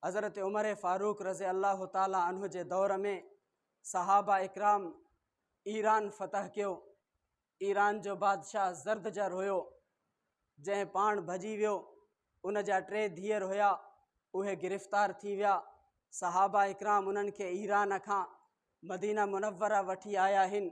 हज़रत उमर फ़ारूक रज़ी अल्लाह ताला अन्हु जे दौर में सहाबा इकराम ईरान फ़तह कियो। ईरान जो बादशाह ज़र्दजर हुयो, जंहिं पाण भॼी वियो। उन जा 3 धीअर हुया, उहे गिरफ़्तार थी विया। सहाबा इकराम उन्हनि खे ईरान खां मदीना मुनव्वरा वठी आया आहिनि।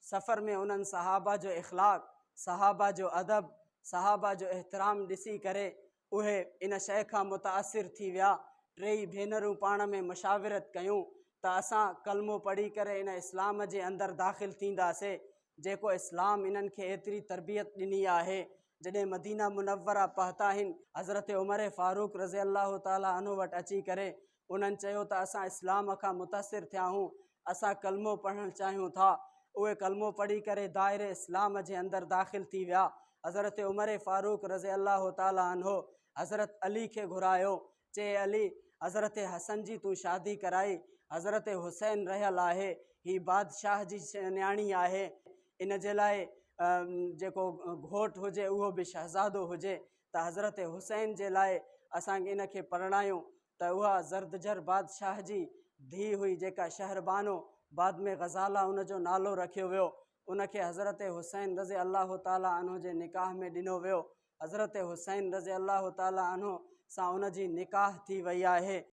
सफ़र में उन्हनि सहाबा जो इख़लाक़, सहाबा जो अदब, सहाबा जो एहतराम ॾिसी करे उहे इन शइ खां मुतासिर थी विया। 3 भेनरूं पाण में मशाविरत कयूं त असां कलमो पढ़ी करे इन इस्लाम जे अंदरि दाख़िल थींदासीं, जेको इस्लाम इन्हनि खे एतिरी तरबियत ॾिनी आहे। जॾहिं मदीना मुनव्वरा पहुता आहिनि, हज़रत उमर फ़ारूक रज़ी अल्लाह ताला अन्हु वटि अची करे उन्हनि चयो त असां इस्लाम खां मुतासिर थिया आहियूं, असां कलमो पढ़णु चाहियूं था। उहे कलमो पढ़ी करे दायरे इस्लाम जे अंदरि दाख़िल थी विया। हज़रत उमर फ़ारूक रज़ी अल्लाह ताला अन्हु हज़रत अली खे घुरायो, चए अली, हज़रत हसन जी तूं शादी कराई, हज़रत हुसैन रहियल आहे, ही बादशाह जी न्याणी आहे, इन जे लाइ जेको घोटु हुजे उहो बि शहज़ादो हुजे, त हज़रत हुसैन जे लाइ असांखे इन खे परिणायूं। त उहा ज़र्दजर बादशाह जी धीउ हुई, जेका शहरबानो, बाद में ग़ज़ाला उन जो नालो रखियो वियो। उनखे हज़रत हुसैन रज़ी अल्लाह ताला अन्हु जे निकाह में ॾिनो वियो। हज़रत हुसैन रज़ी अल्लाह ताला अन्हु सां उन जी निकाह थी वई आहे।